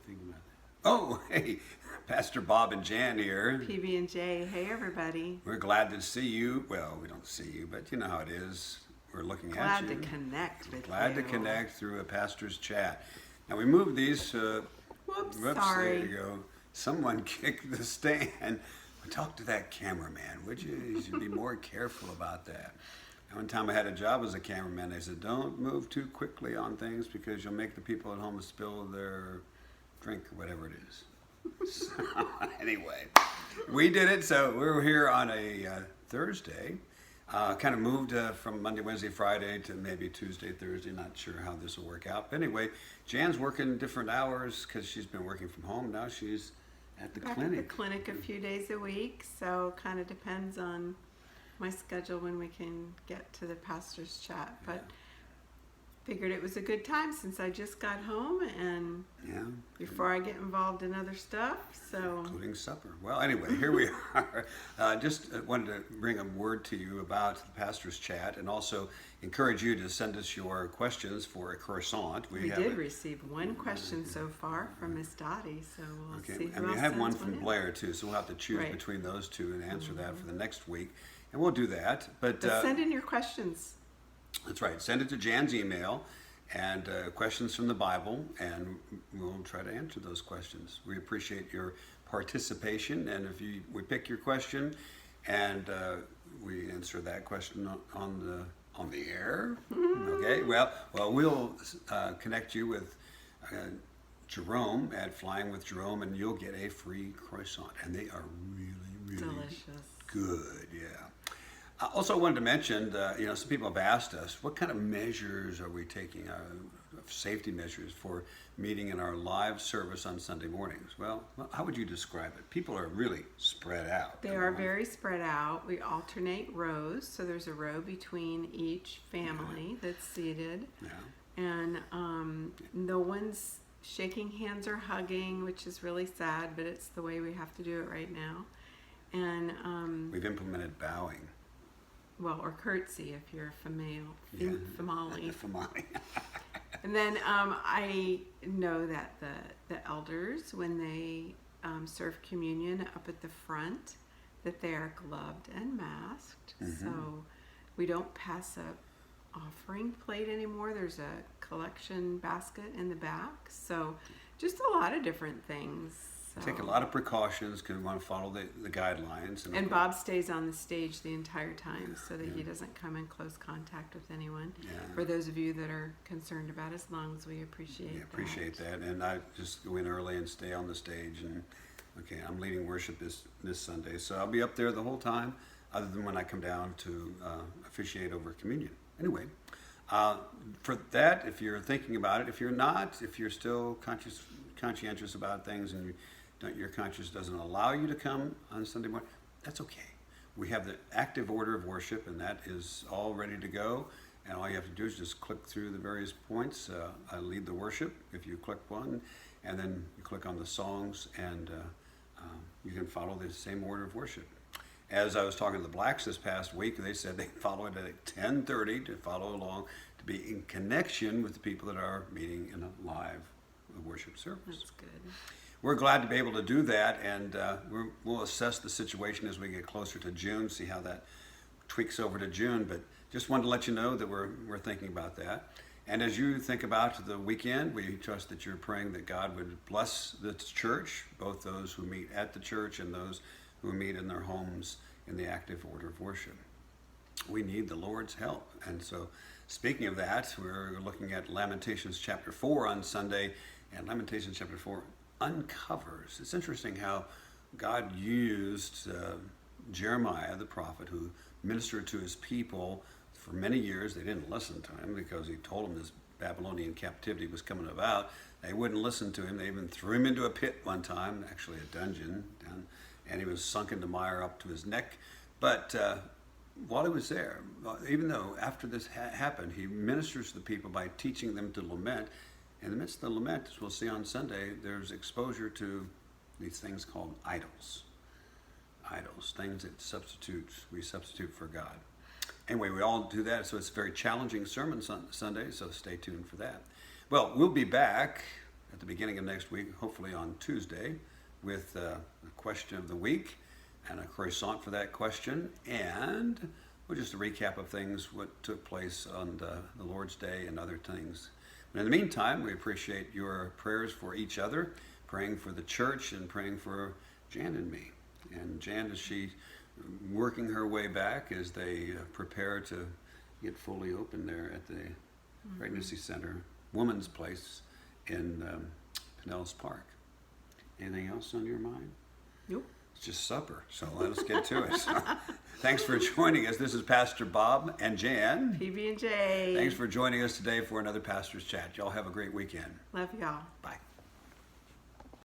think about that. Oh, hey, Pastor Bob and Jan here. PB&J. Hey, everybody. We're glad to see you. Well, we don't see you, but you know how it is. We're looking Glad at you. to connect with Glad you. to connect through a pastor's chat. Now we moved these. Whoops, There sorry. you go. Someone kicked the stand. Talk to that cameraman, would you? You should be more careful about that. And one time I had a job as a cameraman. They said, don't move too quickly on things because you'll make the people at home spill their drink or whatever it is. So, anyway, we did it. So we were here on a Thursday. Kind of moved from Monday, Wednesday, Friday to maybe Tuesday, Thursday. Not sure how this will work out. But anyway, Jan's working different hours because she's been working from home. Now she's at the Back clinic. at the clinic a few days a week, so kind of depends on my schedule when we can get to the pastor's chat. But figured it was a good time since I just got home and Yeah. before I get involved in other stuff. So Including supper. Well, anyway, here we are. Just wanted to bring a word to you about the pastor's chat and also encourage you to send us your questions for a croissant. we have did it. receive one question so far from Miss Dottie, so we'll Okay, see who and we else have sends one from in. Blair too, so we'll have to choose Right. between those two and answer that for the next week, and we'll do that. But But send in your questions. that's right. Send it to Jan's email and questions from the Bible, and we'll try to answer those questions. We appreciate your participation, and if we pick your question and we answer that question on the air. Okay. Well, we'll connect you with Jerome at Flying with Jerome, and you'll get a free croissant, and they are really Delicious. good. Yeah. Also, I wanted to mention, some people have asked us, what kind of measures are we taking, safety measures for meeting in our live service on Sunday mornings? Well, how would you describe it? People are really spread out. They are very spread out. We alternate rows, so there's a row between each family that's seated. Yeah. And no one's shaking hands or hugging, which is really sad, but it's the way we have to do it right now. And We've implemented bowing. or curtsy if you're a female, Yeah. famale. Famali. And then I know that the elders, when they serve communion up at the front, that they are gloved and masked. So we don't pass a offering plate anymore. There's a collection basket in the back. So just a lot of different things. So. Take a lot of precautions because we want to follow the guidelines. And Bob stays on the stage the entire time so that he doesn't come in close contact with anyone. Yeah. For those of you that are concerned about his lungs, we appreciate that. Appreciate that. And I just go in early and stay on the stage. And I'm leading worship this Sunday, so I'll be up there the whole time, other than when I come down to officiate over communion. Anyway, for that, if you're thinking about it, if you're not, if you're still conscientious about things and your conscience doesn't allow you to come on Sunday morning, that's okay. We have the active order of worship, and that is all ready to go. And all you have to do is just click through the various points. I lead the worship. If you click one, and then you click on the songs, and you can follow the same order of worship. As I was talking to the blacks this past week, they said they follow it at 10:30 to follow along, to be in connection with the people that are meeting in a live worship service. That's good. We're glad to be able to do that, and we'll assess the situation as we get closer to June, see how that tweaks over to June. But just wanted to let you know that we're thinking about that. And as you think about the weekend, we trust that you're praying that God would bless the church, both those who meet at the church and those who meet in their homes in the active order of worship. We need the Lord's help. And so, speaking of that, we're looking at Lamentations chapter 4 on Sunday, and Lamentations chapter 4 uncovers. It's interesting how God used Jeremiah, the prophet, who ministered to his people for many years. They didn't listen to him because he told them this Babylonian captivity was coming about. They wouldn't listen to him. They even threw him into a pit one time, actually a dungeon, and he was sunk into mire up to his neck. But while he was there, even though after this happened, he ministers to the people by teaching them to lament. In the midst of the lament, as we'll see on Sunday, there's exposure to these things called idols. Idols, things that we substitute for God. Anyway, we all do that, so it's a very challenging sermon Sunday, so stay tuned for that. Well, we'll be back at the beginning of next week, hopefully on Tuesday, with the question of the week and a croissant for that question, and just a recap of things, what took place on the Lord's Day and other things. But in the meantime, we appreciate your prayers for each other, praying for the church and praying for Jan and me. And Jan, as she working her way back as they prepare to get fully open there at the Pregnancy Center, Woman's Place in Pinellas Park. Anything else on your mind? Nope. It's just supper, so let us get to it. So, thanks for joining us. This is Pastor Bob and Jan. PB&J. Thanks for joining us today for another Pastor's Chat. Y'all have a great weekend. Love y'all. Bye.